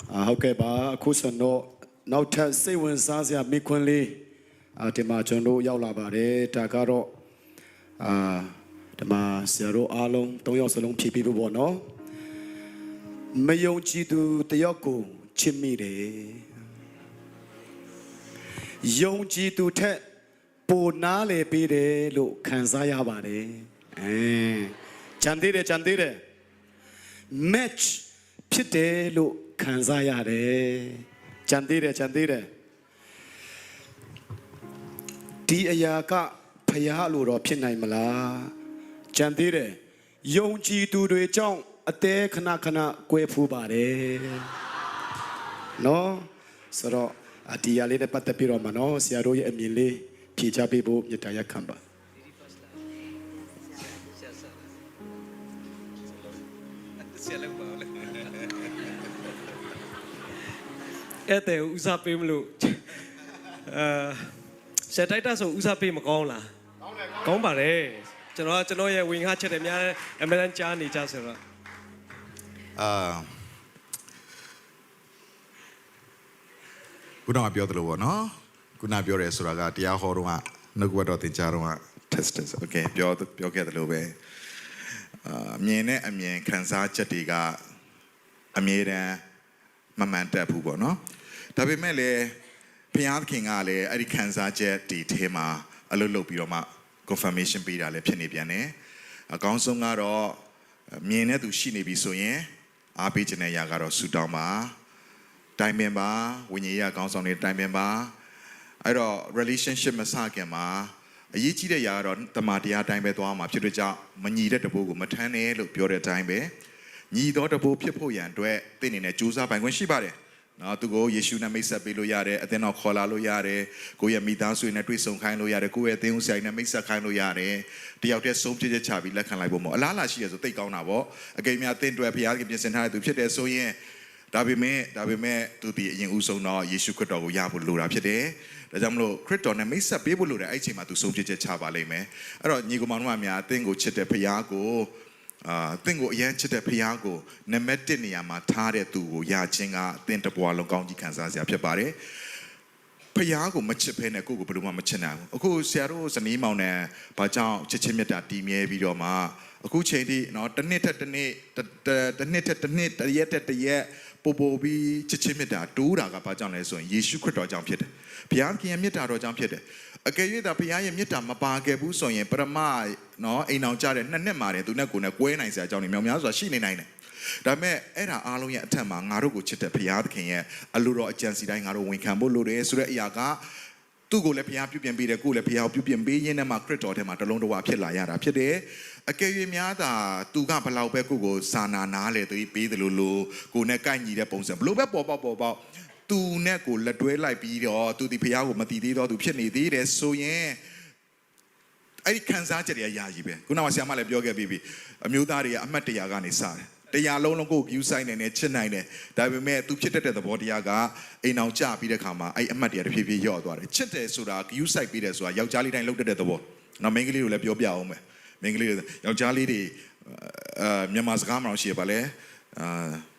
ဟုတ်ကဲ့ပါအခုဆိုတော့နောက်ထပ်စိတ်ဝင်စားစရာမိခွန်းလေးဒီမှာကျွန်တော်ရောက်လာပါတယ်ဒါကတော့ဒီမှာဆရာတို့အားလုံး၃ယောက်စလုံးဖြည့်ပြီးပေါ့နော်မယုံကြည်သူတယောက်ကိုချစ်မိတယ်ယုံကြည်သူထက်ပိုနားလေပေးတယ်လို့ခံစားရပါတယ်ကြံသေးတယ် match ဖြစ်တယ်လို့ခံစားရတယ်ကြံသေးတယ်ဒီအရာကဖယားလို့တော့ဖြစ်နိုင်မလားကြံသေးတယ်ယုံကြည်သူတွေကြောင့်အသေးခဏကွဲဖူးပါတယ်နော်ဆိုတော့ဒီအရာလေးနဲ့ပတ်သက်ပြီးတော့မနော်ဆရာတို့ရဲ့အမြင်လေးဖြေချပေးဖို့မြတ်တာရက်ခံပါအဲ့တဲ့ဦးစားပေးမလို့ဆယ်တိုက်တာဆိုဦးစားပေးမကောင်းလားကောင်းပါတယ်ကျွန်တော်ရဲ့ဝင်ခါချက်တယ်များအမှန်တမ်းကြားနေကြဆိုတော့ခုနကပြောသလိုပေါ့နော်ခုနပြောရဲဆိုတာကတရားဟောတော့နှုတ်ကပတ်တော်သင်ကြားတော့ test okay ပြောခဲ့သလိုပဲမြင်တဲ့အမြင်ခံစားချက်တွေကအမြဲတမ်းမမှန်တက်ဘူးပေါ့နော်ဒါပေမဲ့လည်းဘုရားသခင်ကလည်းအဲ့ဒီခံစားချက်ဒီထဲမှာအလုပ်လုပ်ပြီးတော့မှ confirmation ပေးတာလည်းဖြစ်နေပြန်တယ်အကောင်းဆုံးကတော့မြင်တဲ့သူရှိနေပြီဆိုရင်အားပေးခြင်းနဲ့ຢာကတော့ဆူတောင်းပါတိုင်ပင်ပါဝိညာဉ်ရေးအကောင်းဆောင်တွေတိုင်ပင်ပါအဲ့တော့ relationship မစခင်မှာအရေးကြီးတဲ့ຢာကတော့တမန်တရားတိုင်းပဲသွားမှာဖြစ်တဲ့ကြောင့်မညီတဲ့တဘိုးကိုမထမ်းနဲ့လို့ပြောတဲ့အတိုင်းပဲညီတော်တဘိုးဖြစ်ဖို့ရန်အတွက်သင်အနေနဲ့ကြိုးစားပိုင်ခွင့်ရှိပါတယ်နော်သူကိုယေရှုနဲ့မိတ်ဆက်ပေးလို့ရတယ်အသင်းတော်ခေါ်လာလို့ရတယ်ကိုယ့်ရဲ့မိသားစုနဲ့တွေ့ဆုံခိုင်းလို့ရတယ်ကိုယ့်ရဲ့အသင်းဦးဆိုင်နဲ့မိတ်ဆက်ခိုင်းလို့ရတယ်တယောက်တည်းဆုံးဖြတ်ချက်ချပြီးလက်ခံလိုက်ဖို့မဟုတ်အလားအလာရှိရဆိုသိကောင်းတာပေါ့အကယ်၍အသင်းတွေဘုရားခင်ပြင်ဆင်ထားတဲ့သူဖြစ်တယ်ဆိုရင်ဒါပေမဲ့သူဒီအရင်ဦးဆုံးတော့ယေရှုခရစ်တော်ကိုရဖို့လိုတာဖြစ်တယ်ဒါကြောင့်မလို့ခရစ်တော်နဲ့မိတ်ဆက်ပေးဖို့လိုတယ်အဲ့ဒီအချိန်မှာသူဆုံးဖြတ်ချက်ချပါလိမ့်မယ်အဲ့တော့ညီကောင်မောင်တို့အများအသင်းကိုချစ်တဲ့ဘုရားကိုသင်ကိုအရင်ချစ်တဲ့ဘုရားကိုနံပါတ်1နေရာမှာထားတဲ့သူကိုယခြင်းကအသင်တပွားလုံးကောင်းကြီးခံစားစရာဖြစ်ပါတယ်ဘုရားကိုမချစ်ဖဲနဲ့ကိုယ့်ကိုဘယ်လိုမှမချစ်နိုင်ဘူးအခုဆရာတို့ဇနီးမောင်နဲ့ဘာကြောင့်ချစ်ချင်းမြတ်တာတည်မြဲပြီးတော့မှအခုချိန်ထိနော်တစ်နှစ်ထက်တစ်နှစ်တရက်ထက်တရက်ပို့ပြီးချစ်ချင်းမြတ်တာတိုးတာကဘာကြောင့်လဲဆိုရင်ယေရှုခရစ်တော်ကြောင့်ဖြစ်တယ်ဘုရားခင်ရဲ့မြတ်တာတော်ကြောင့်ဖြစ်တယ်အကယ်၍သာဘုရားရဲ့မြတ်တာမပါခဲ့ဘူးဆိုရင်ပရမနော်အိမ်အောင်ကြတဲ့2နှစ်မှာတယ်သူနဲ့ကိုယ်နဲ့ကွဲနိုင်စရာအကြောင်းတွေမြောင်များစွာရှိနေနိုင်တယ်ဒါပေမဲ့အဲ့ဒါအားလုံးရဲ့အထက်မှာငါတို့ကိုချစ်တဲ့ဘုရားသခင်ရဲ့အလိုတော်အကြံစီတိုင်းငါတို့ဝန်ခံဖို့လိုတယ်ဆိုတဲ့အရာကသူ့ကိုလည်းဘုရားပြုပြင်ပေးတယ်ကိုယ်လည်းဘုရားကိုပြုပြင်ပေးရင်းနဲ့မှခရစ်တော်ထဲမှာတလုံးတဝဖြစ်လာရတာဖြစ်တယ်အကယ်၍များသာသူကဘလောက်ပဲကိုစာနာနာလေသူပေးတယ်လို့ကိုနဲ့ကိုက်ညီတဲ့ပုံစံဘလို့ပဲပေါ်ပေါက်သူနဲ့ကိုလက်တွဲလိုက်ပြီးတော့သူဒီဘုရားကိုမတည်သေးတော့သူဖြစ်နေသေးတယ်ဆိုရင်အဲ့ဒီခံစားချက်တွေအရာကြီးပဲခုနကဆရာမလည်းပြောခဲ့ပြီးပြီအမျိုးသားတွေကအမှတ်တရာကနေစတယ်တရားလုံးကိုဂယူးဆိုင်နေနဲ့ချစ်နိုင်တယ်ဒါပေမဲ့သူဖြစ်တတ်တဲ့သဘောတရားကအိမ်အောင်ကြပြီးတဲ့ခါမှာအဲ့အမှတ်တရားတစ်ဖြည်းဖြည်းယော့သွားတယ်ချစ်တယ်ဆိုတာဂယူးဆိုင်ပြီးတယ်ဆိုတာယောက်ျားလေးတိုင်းလုပ်တတ်တဲ့သဘောနော်မိန်းကလေးကိုလည်းပြောပြအောင်မယ်မိန်းကလေးယောက်ျားလေးတွေမြန်မာစကားမှတော့ရှိရပါလေ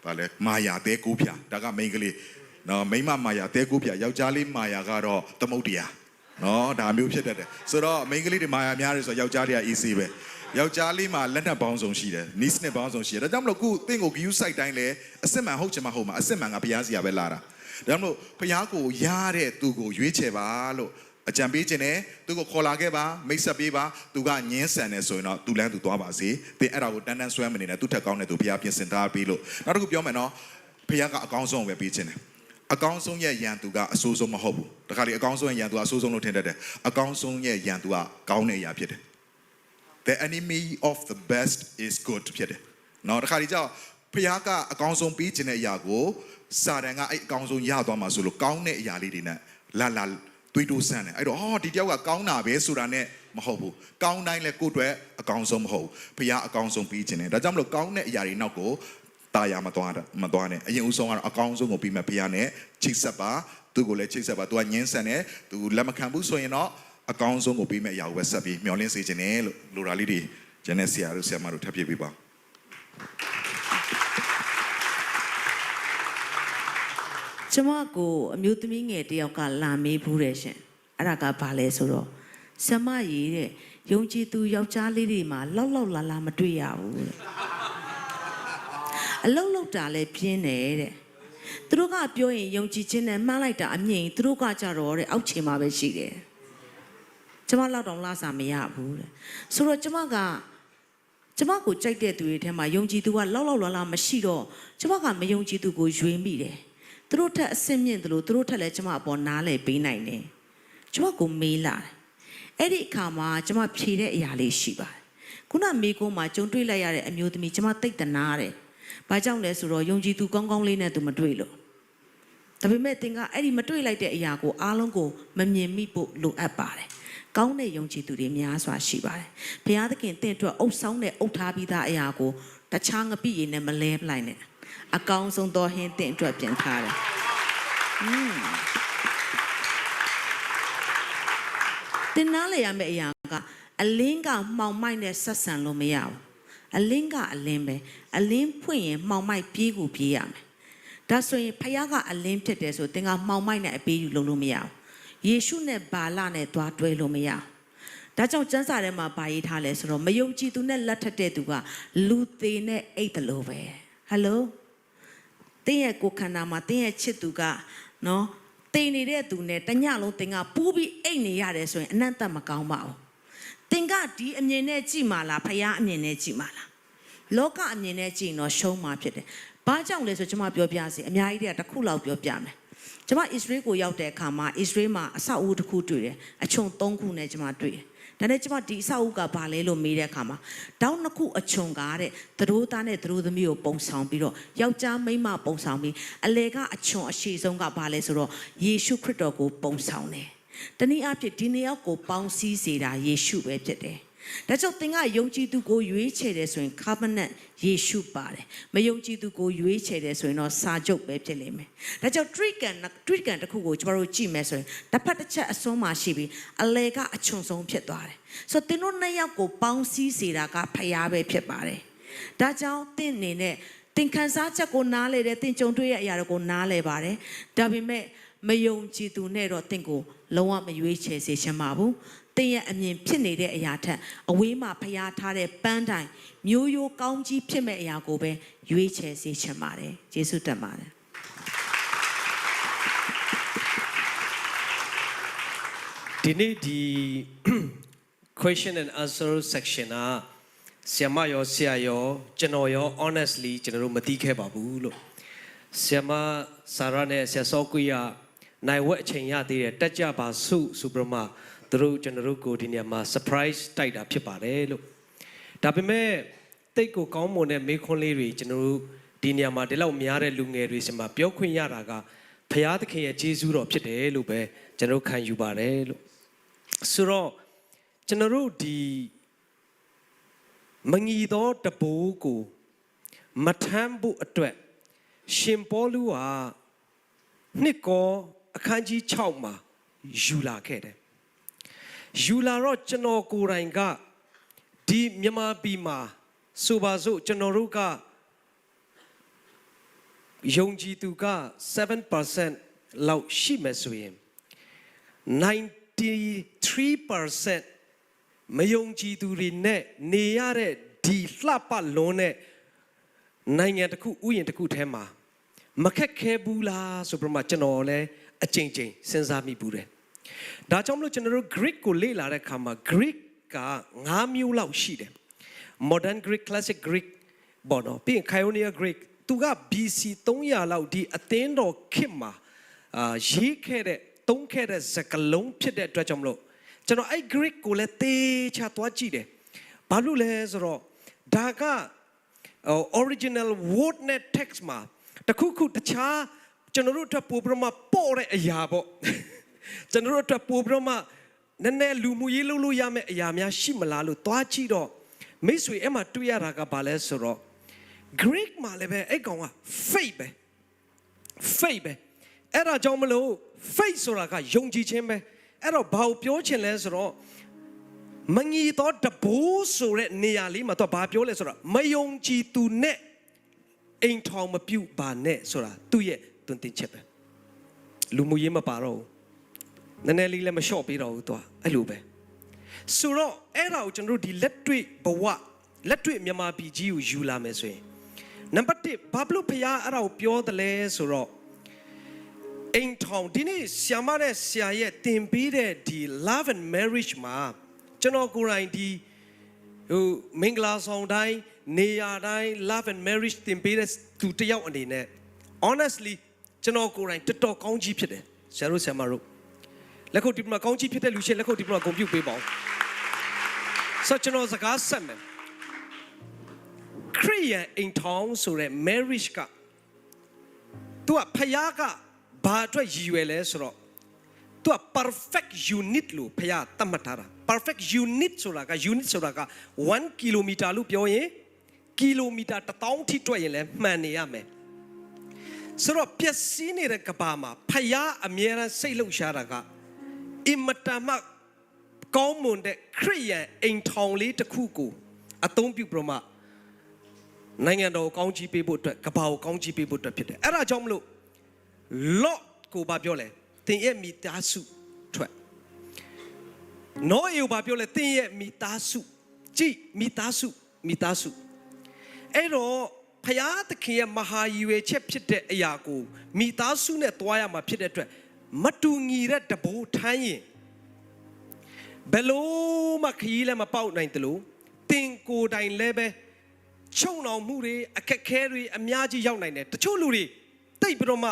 ဗာလေမာယာတဲကိုဖြာဒါကမိန်းကလေးနော်မိန်းမမာယာတဲကိုဖြာယောက်ျားလေးမာယာကတော့သမုတ်တရားနော်ဒါမျိုးဖြစ်တတ်တယ်ဆိုတော့မိန်းကလေးတွေမာယာများတယ်ဆိုတော့ယောက်ျားတွေက easy ပဲယောက်ျားလေးမှာလက်နက်ပေါင်းစုံရှိတယ်နီးစနစ်ပေါင်းစုံရှိတယ်ဒါကြောင့်မလို့ခုတင့်ကို view site တိုင်းလဲအစစ်မှန်ဟုတ်ချင်မှဟုတ်မှာအစစ်မှန်ကဘုရားစီကပဲလာတာဒါကြောင့်မလို့ဘုရားကိုရတဲ့သူကိုရွေးချယ်ပါလို့အကြံပေးခြင်းနဲ့သူကိုခေါ်လာခဲ့ပါမိတ်ဆက်ပေးပါသူကညင်းဆန်နေဆိုရင်တော့သူလန်းသူသွားပါစေသင်အဲ့ဒါကိုတန်းတန်းဆွဲမနေနဲ့သူထက်ကောင်းတဲ့သူဘုရားပြင်ဆင်ထားပေးလို့နောက်တစ်ခုပြောမယ်နော်ဘုရားကအကောင်းဆုံးပဲပေးခြင်းတယ်အကောင်းဆုံးရဲ့ယံသူကအဆိုးဆုံးမဟုတ်ဘူးတခါလေအကောင်းဆုံးရဲ့ယံသူကအဆိုးဆုံးလို့ထင်တတ်တယ်အကောင်းဆုံးရဲ့ယံသူကကောင်းတဲ့အရာဖြစ်တယ်The enemy of the best is good ဖြစ်တယ်နော်တခါဒီကြောင့်ဘုရားကအကောင်းဆုံးပေးခြင်းတဲ့အရာကိုစာတန်ကအဲ့အကောင်းဆုံးရသွားမှာဆိုလို့ကောင်းတဲ့အရာလေးတွေနဲ့လာတွေးတိုးဆန်းတယ်အဲ့တော့ဒီတယောက်ကကောင်းတာပဲဆိုတာနဲ့မဟုတ်ဘူးကောင်းတိုင်းလဲကိုယ့်အတွက်အကောင်းဆုံးမဟုတ်ဘူးဘုရားအကောင်းဆုံးပေးခြင်းတယ်ဒါကြောင့်မလို့ကောင်းတဲ့အရာတွေနောက်ကိုတာယာမသွားနဲ့အရင်ဦးဆုံးကတော့အကောင်းဆုံးကိုပြီးမှဘုရားနဲ့ချိတ်ဆက်ပါသူကိုလည်းချိတ်ဆက်ပါသူကညင်းဆန်တယ်သူလက်မခံဘူးဆိုရင်တော့အကောင်းဆုံးကိုပြီးမဲ့အရာကိုပဲဆက်ပြီးမျှော်လင့်စေခြင်းနဲ့လို့လိုရာလေးတွေဂျန်နဲ့ဆရာတို့ဆရာမတို့ထပ်ပြပေးပါ Amen. ဟုတ်ကဲ့ပါ Amen. ကျွန်တော်တို့ Amen. က Amen. ကျမကိုအမျိုးသမီးငယ်တယောက်ကလာမေးဘူးတယ်ရှင်အဲ့ဒါကဘာလဲဆိုတော့ဆမကြီးတဲ့ယုံကြည်သူယောက်ျားလေးတွေမှာလောက်လာမတွေ့ရဘူးတဲ့အလုံးလောက်တာလဲပြင်းတယ်တဲ့သူတို့ကပြောရင်ယုံကြည်ခြင်းနဲ့မှန်းလိုက်တာအမြင်သူတို့ကကြတော့တဲ့အောက်ခြေမှာပဲရှိတယ်ကျမလောက်တော့လာစားမရဘူးတဲ့ဆိုတော့ကျမကိုကြိုက်တဲ့သူတွေထဲမှာယုံကြည်သူကလောက်လာမရှိတော့ကျမကမယုံကြည်သူကိုရွေးမိတယ်သူတို့ထက်အဆင့်မြင့်တယ်လို့သူတို့ထက်လည်းကျမအပေါ်နားလဲပေးနိုင်တယ်ကျမကိုမေးလာတယ်အဲ့ဒီအခါမှာကျမဖြေတဲ့အရာလေးရှိပါတယ်ခုနမေကုန်းမှာကြုံတွေ့လိုက်ရတဲ့အမျိုးသမီးကျမသိတ်တနာတယ်ဘာကြောင့်လဲဆိုတော့ယုံကြည်သူကောင်းကောင်းလေးနဲ့သူမတွေ့လို့ဒါပေမဲ့သင်ကအဲ့ဒီမတွေ့လိုက်တဲ့အရာကိုအားလုံးကိုမမြင်မိဖို့လိုအပ်ပါတယ်ကောင်းတဲ့ယုံကြည်သူတွေများစွာရှိပါတယ်ဘုရားသခင်သင်အတွက်အုပ်ဆောင်တဲ့အုပ်ထားပြီးသားအရာကိုတခြားငပိရည်နဲ့မလဲပလိုက်နဲ့အကောင်းဆုံးသောဟင်းသင်အတွက်ပြင်ထားတယ်တင်နားလေရမယ့်အရာကအလင်းကမှောင်မိုက်နဲ့ဆက်ဆံလို့မရဘူးအလင်းကအလင်းပဲအလင်းဖွင့်ရင်မှောင်မိုက်ပြေးကိုပြေးရမယ်ဒါဆိုရင်ဖခင်ကအလင်းဖြစ်တယ်ဆိုတင်ကမှောင်မိုက်နဲ့အပေးယူလို့မရဘူးယေရှုနဲ့ဘာလနဲ့သွားတွဲလို့မရဘူးဒါကြောင့်ကျမ်းစာထဲမှာဗာရေးထားလဲဆိုတော့မယုံကြည်သူနဲ့လက်ထပ်တဲ့သူကလူသေးနဲ့အိတ်တယ်လို့ပဲဟယ်လိုတင်းရဲ့ကိုခန္ဓာမှာတင်းရဲ့ချစ်သူကနော်တင်နေတဲ့သူနဲ့တညလုံးတင်ကပူးပြီးအိတ်နေရတယ်ဆိုရင်အနံ့သက်မကောင်းပါဘူးတင်ကဒီအမြင်နဲ့ကြည့်မှလားဖခင်အမြင်နဲ့ကြည့်မှလားလောကအမြင်နဲ့ကြည့်ရင်တော့ရှုံးမှာဖြစ်တယ်ဘာကြောင့်လဲဆိုကျွန်မပြောပြစီအများကြီးတည်းတစ်ခုလောက်ပြောပြမယ်ကျွန်မဣသရေလကိုရောက်တဲ့အခါမှာဣသရေလမှာအဆောက်အဦတစ်ခုတွေ့တယ်အချုံ3ခုနဲ့ကျွန်မတွေ့တယ်ဒါနဲ့ကျွန်မဒီအဆောက်အဦကဘာလဲလို့မေးတဲ့အခါမှာတောင်းနှစ်ခုအချုံကားတဲ့သတို့သားနဲ့သတို့သမီးကိုပုံဆောင်ပြီးတော့ယောက်ျားမိန်းမပုံဆောင်ပြီးအလေကအချုံအရှိဆုံးကဘာလဲဆိုတော့ယေရှုခရစ်တော်ကိုပုံဆောင်တယ်တနည်းအားဖြင့်ဒီနှစ်ယောက်ကိုပေါင်းစည်းစေတာယေရှုပဲဖြစ်တယ်ဒါကြောင့်သင်ကယုံကြည်သူကိုရွေးချယ်တယ်ဆိုရင် covenant ယေရှုပါတယ်မယုံကြည်သူကိုရွေးချယ်တယ်ဆိုရင်တော့စာချုပ်ပဲဖြစ်လိမ့်မယ်ဒါကြောင့် treat can တစ်ခုကိုကျွန်တော်တို့ကြည့်မယ်ဆိုရင်တစ်ဖက်တစ်ချက်အစွန်းမှာရှိပြီးအလေကအချုံဆုံးဖြစ်သွားတယ်ဆိုတော့သင်တို့နှစ်ယောက်ကိုပေါင်းစည်းစေတာကဖခင်ပဲဖြစ်ပါတယ်ဒါကြောင့်သင်အနေနဲ့သင်ခန်းစားချက်ကိုနားလေတယ်သင်ကြုံတွေ့ရတဲ့အရာတွေကိုနားလေပါတယ်ဒါပေမဲ့မယုံကြည်သူနဲ့တော့သင်ကိုလုံးဝမရွေးချယ်စေချင်ပါဘူးတင်ရဲ့အမြင်ဖြစ်နေတဲ့အရာထက်အဝေးမှာဖျားထားတဲ့ပန်းတိုင်မျိုးရိုးကောင်းကြီးဖြစ်မဲ့အရာကိုပဲရွေးချယ်စေချင်ပါတယ်ယေရှုတက်ပါတယ်ဒီနေ့ဒီ question and answer section ကဆရာမရောဆရာရောကျွန်တော်ရော honestly ကျွန်တော်တို့မသိခဲ့ပါဘူးလို့ဆရာမဆာရာနဲ့ဆရာစောကွေးကနိုင်ဝက်အချိန်ရသေးတယ်တက်ကြပါစုဆိုပြီးမှသူတို့ကျွန်တော်တို့ကိုဒီနေရာမှာ surprise တိုက်တာဖြစ်ပါတယ်လို့ဒါပေမဲ့တိတ်ကိုကောင်းမွန်တဲ့မေးခွန်းလေးတွေကျွန်တော်တို့ဒီနေရာမှာဒီလောက်များတဲ့လူငယ်တွေဆီမှာပြောခွင့်ရတာကဘုရားသခင်ရဲ့ကျေးဇူးတော်ဖြစ်တယ်လို့ပဲကျွန်တော်ခံယူပါတယ်လို့ဆိုတော့ကျွန်တော်တို့ဒီမငီသောတဘိုးကိုမထမ်းဖို့အတွက်ရှင်ပေါလုဟာနှစ်ကောအခန်းကြီး6မှာယူလာခဲ့တယ်ယူလာတော့ကျွန်တော်ကိုယ်တိုင်ကဒီမြန်မာပြည်မှာဆိုပါစို့ကျွန်တော်တို့ကယုံကြည်သူက 7% လောက်ရှိမယ်ဆိုရင် 93% မယုံကြည်သူတွေနဲ့နေရတဲ့ဒီလှပလွန်းတဲ့နိုင်ငံတစ်ခုဥယျာဉ်တစ်ခုထဲမှာမခက်ခဲဘူးလားဆိုပြီးမှကျွန်တော်လည်းအကြိမ်ကြိမ်စဉ်းစားမိဘူးတယ်ဒါကြောင့်မလို့ကျွန်တော်တို့ Greek ကိုလေ့လာတဲ့အခါမှာ Greek က5မျိုးလောက်ရှိတယ် Modern Greek Classic Greek ဘောနော်ပြီးရင် Ionia Greek သူက BC 300လောက်ဒီအသင်းတော်ခေတ်မှာရေးခဲ့တဲ့သုံးခဲ့တဲ့စကားလုံးဖြစ်တဲ့အတွက်ကြောင့်မလို့ကျွန်တော်အဲ့ Greek ကိုလည်းသေချာသွားကြည့်တယ်ဘာလို့လဲဆိုတော့ဒါက original word နဲ့ text မှာတခုခုတခြားကျွန်တော်တို့အတွက်ပို့ပြီးမှပို့တဲ့အရာပေါ့ကျွန်တော်တို့အတွက်ပို့ပြီးမှနည်းနည်းလူမှုရေးလုပ်လို့ရမယ့်အရာများရှိမလားလို့သွားကြည့်တော့မိတ်ဆွေအဲ့မှာတွေ့ရတာကဘာလဲဆိုတော့ Greek မှာလည်းပဲအဲ့ကောင်က faith ပဲအဲ့ဒါကြောင့်မလို့ faith ဆိုတာကယုံကြည်ခြင်းပဲအဲ့တော့ဘာကိုပြောချင်လဲဆိုတော့မငီတော့တဘိုးဆိုတဲ့နေရာလေးမှာတော့ဘာပြောလဲဆိုတော့မယုံကြည်သူနဲ့အိမ်ထောင်မပြုတ်ပါနဲ့ဆိုတာသူ့ရဲ့သွန်သင်ချက်ပဲ လူမှုရေးမပါတော့ဘူးနည်းနည်းလေးလည်းမလျှော့ပေးတော့ဘူးသွားအဲ့လိုပဲဆိုတော့အဲ့ဒါကိုကျွန်တော်တို့ဒီလက်တွေ့ဘဝလက်တွေ့မြန်မာပြည်ကြီးကိုယူလာမယ်ဆိုရင်နံပါတ်1ဘာလို့ဖခင်အဲ့ဒါကိုပြောတယ်လဲဆိုတော့အိမ်ထောင်ဒီနေ့ဆ iam မတဲ့ဆရာရဲ့တင်ပေးတဲ့ဒီ love and marriage မှာကျွန်တော်ကိုယ်တိုင်ဒီဟိုမင်္ဂလာဆောင်တိုင်းနေရာတိုင်း love and marriage တင်ပေးတဲ့သူတယောက်အနေနဲ့ honestly ကျွန်တော်ကိုယ်တိုင်တော်တော်ကောင်းကြီးဖြစ်တယ်ဆရာတို့ဆရာမတို့လက်ခုပ်ဒီမှာကောင်းကြီးဖြစ်တဲ့လူရှင်လက်ခုပ်ဒီမှာဂုဏ်ပြုပေးပါဦးဆိုကျွန်တော်စကားဆက်မယ်ခရိယန်အိမ်ထောင်ဆိုတဲ့ marriage ကသူကဖခင်ကဘာအတွက်ရည်ရွယ်လဲဆိုတော့သူက perfect unit လို့ဖခင်သတ်မှတ်ထားတာ perfect unit ဆိုတာက 1 kilometer လို့ပြောရင်ကီလိုမီတာ1000ထိတွက်ရင်လည်းမှန်နေရမယ်ဆိုတော့ပျက်စီးနေတဲ့ကဘာမှာဖခင်အမြဲတမ်းစိတ်လှုပ်ရှားတာကအင်မတန်မှကောင်းမွန်တဲ့ခရိယန်အိမ်ထောင်လေးတစ်ခုကိုအသုံးပြုပြီးမှနိုင်ငံတော်ကိုကောင်းချီးပေးဖို့အတွက်ကဘာကိုကောင်းချီးပေးဖို့အတွက်ဖြစ်တယ်အဲ့ဒါကြောင့်မလို့ lot ကိုဘာပြောလဲတင်ရဲ့မိသားစုထွက်နောအေကိုဘာပြောလဲတင်ရဲ့မိသားစုကြည်မိသားစုအဲ့တော့ဖယားသခင်ရဲ့မဟာရည်ရွယ်ချက်ဖြစ်တဲ့အရာကိုမိသားစုနဲ့တွားရမှာဖြစ်တဲ့အတွက်မတူညီတဲ့တဘိုးထမ်းရင်ဘယ်လို့မှခရီးလည်းမပေါက်နိုင်တယ်လို့တင်ကိုယ်တိုင်လည်းပဲချုံနှောင်မှုတွေအခက်ခဲတွေအများကြီးရောက်နိုင်တယ်တချို့လူတွေတိတ်ပြီးတော့မှ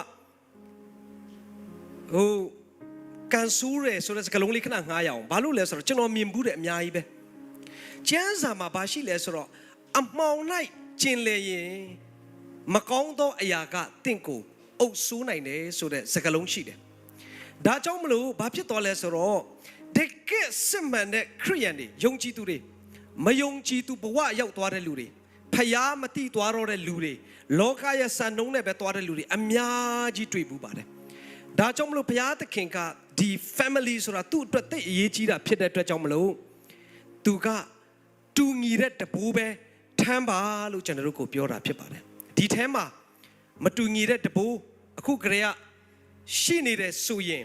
ကန်ဆူးရဲဆိုတဲ့စကားလုံးလေးခဏငှားရအောင်ဘာလို့လဲဆိုတော့ကျွန်တော်မြင်ဘူးတဲ့အများကြီးပဲကျမ်းစာမှာဘာရှိလဲဆိုတော့အမှောင်၌ကျင်လေရင်မကောင်းသောအရာကတင့်ကိုအုပ်ဆိုးနိုင်တယ်ဆိုတဲ့စကားလုံးရှိတယ်ဒါကြောင့်မလို့ဘာဖြစ်သွားလဲဆိုတော့တကယ်စစ်မှန်တဲ့ခရိယန်တွေယုံကြည်သူတွေမယုံကြည်သူဘဝရောက်သွားတဲ့လူတွေဖျားမတိသွားတော့တဲ့လူတွေလောကရဲ့စံနှုန်းနဲ့ပဲသွားတဲ့လူတွေအများကြီးတွေ့ဘူးပါတယ်ဒါကြောင့်မလို့ဘုရားသခင်ကဒီ family ဆိုတာသူ့အတွက်သိအရေးကြီးတာဖြစ်တဲ့အတွက်ကြောင့်မလို့သူကတူညီတဲ့တဘိုးပဲထမ်းပါလို့ကျွန်တော်တို့ကိုပြောတာဖြစ်ပါတယ်ဒီထဲမှာမတူညီတဲ့တဘိုးအခုကလေးကရှိနေတဲ့ဆိုရင်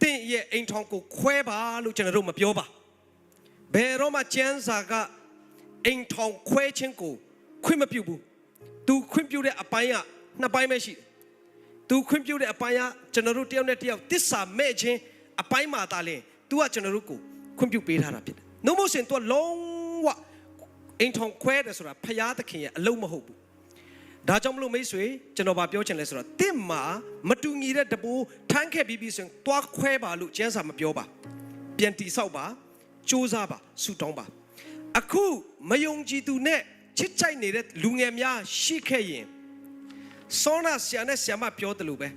တင့်ရဲ့အိမ်ထောင်ကိုခွဲပါလို့ကျွန်တော်တို့မပြောပါဘယ်တော့မှကျမ်းစာကအိမ်ထောင်ခွဲခြင်းကိုခွင့်မပြုဘူးသူခွင့်ပြုတဲ့အပိုင်းကနှစ်ပိုင်းပဲရှိတယ်သူခွင့်ပြုတဲ့အပိုင်းကကျွန်တော်တို့တယောက်နဲ့တယောက်တစ္ဆာမဲ့ခြင်းအပိုင်းမှာသာလင်သူကကျွန်တော်တို့ကိုခွင့်ပြုပေးထားတာဖြစ်တယ်။နှုတ်မို့ရှင်သူကလုံးဝအိမ်ထောင်ခွဲတယ်ဆိုတာဖျားသခင်ရဲ့အလုံးမဟုတ်ဘူး။ဒါကြောင့်မလို့မိတ်ဆွေကျွန်တော်ဗာပြောချင်လဲဆိုတော့တစ်မှာမတူညီတဲ့တပူထမ်းခဲ့ပြီးဆိုရင်တွားခွဲပါလို့ကျမ်းစာမပြောပါ။ပြန်တိဆောက်ပါစူးစမ်းပါဆူတောင်းပါ။အခုမယုံကြည်သူနဲ့ချစ်ကြိုက်နေတဲ့လူငယ်များရှိခဲ့ရင်စောနာဆရာနဲ့ဆရာမပြောတယ်လို့ပဲ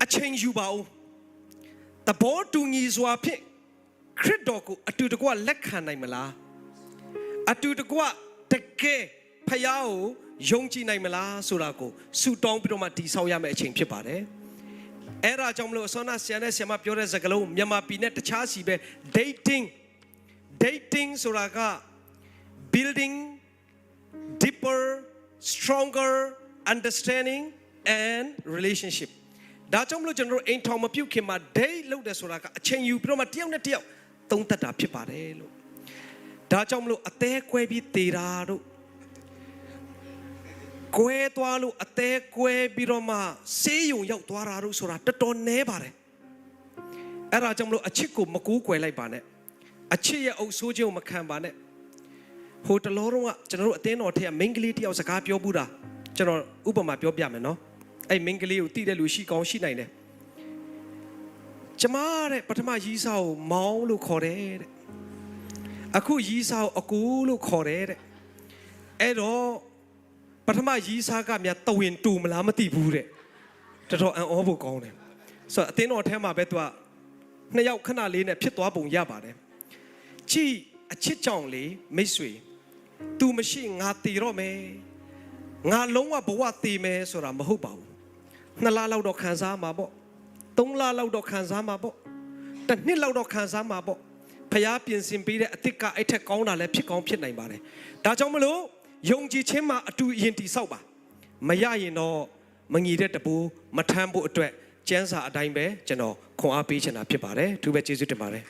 အချိန်ယူပါဦးတဘောတူညီစွာဖြင့်ခရစ်တော်ကိုအတူတကွလက်ခံနိုင်မလားအတူတကွတကယ်ဖယားကိုယုံကြည်နိုင်မလားဆိုတာကိုဆူတောင်းပြီးတော့မှတည်ဆောက်ရမယ့်အချိန်ဖြစ်ပါတယ်အဲ့ဒါကြောင့်မလို့စောနာဆရာနဲ့ဆရာမပြောတဲ့စကားလုံးမြန်မာပြည်နဲ့တခြားစီပဲ dating ဆိုတာက building deeper stronger understanding and relationship ဒါကြောင့်မလို့ကျွန်တော်တို့အိမ်ထောင်မပြုတ်ခင်မှာ date လုပ်တယ်ဆိုတာကအချိန်ယူပြီးတော့မှတယောက်နဲ့တယောက်သုံးသပ်တာဖြစ်ပါတယ်လို့ဒါကြောင့်မလို့အသေးကွဲပြီးတည်တာတို့ကွဲသွားလို့အသေးကွဲပြီးတော့မှဆေးရုံရောက်သွားတာတို့ဆိုတာတော်တော်နည်းပါတယ်အဲ့ဒါကြောင့်မလို့အချစ်ကိုမကူးကွယ်လိုက်ပါနဲ့အချစ်ရဲ့အုပ်ဆိုးခြင်းကိုမခံပါနဲ့ဟိုတလောတော့ကကျွန်တော်တို့အသင်းတော်ထက်ကမိန်းကလေးတယောက်စကားပြောဘူးတာကျွန်တော်ဥပမာပြောပြမယ်နော်အဲ့မိန်းကလေးကိုတိတဲ့လူရှိကောင်းရှိနိုင်တယ်ကျမတဲ့ပထမရီးစားကိုမောင်းလို့ခေါ်တယ်တဲ့အခုရီးစားကိုအကူလို့ခေါ်တယ်တဲ့အဲ့တော့ပထမရီးစားကမြတ်တဝင်းတူမလားမသိဘူးတဲ့တော်တော်အံ့ဩဖို့ကောင်းတယ်ဆိုတော့အသင်းတော်ထဲမှာပဲသူကနှစ်ယောက်ခဏလေးနဲ့ဖြစ်သွားပုံရပါတယ်ကြည်အချစ်ကြောင့်လေမိတ်ဆွေ तू မရှိငါတည်တော့မယ်ငါလုံးဝဘဝတည်မယ်ဆိုတာမဟုတ်ပါဘူး2လလောက်တော့ခံစားမှာပေါ့3လလောက်တော့ခံစားမှာပေါ့1နှစ်လောက်တော့ခံစားမှာပေါ့ဖျားပြင်ဆင်ပေးတဲ့အစ်စ်ကအဲ့ထက်ကောင်းတာလည်းဖြစ်ကောင်းဖြစ်နိုင်ပါတယ်ဒါကြောင့်မလို့ယုံကြည်ခြင်းမှာအတူယင်တည်ဆောက်ပါမရရင်တော့မငြီတဲ့တပူမထမ်းဖို့အတွက် ကျမ်းစာအတိုင်းပဲကျွန်တော်ခွန်အားပေးချင်တာဖြစ်ပါတယ်သူပဲကျေးဇူးတင်ပါတယ်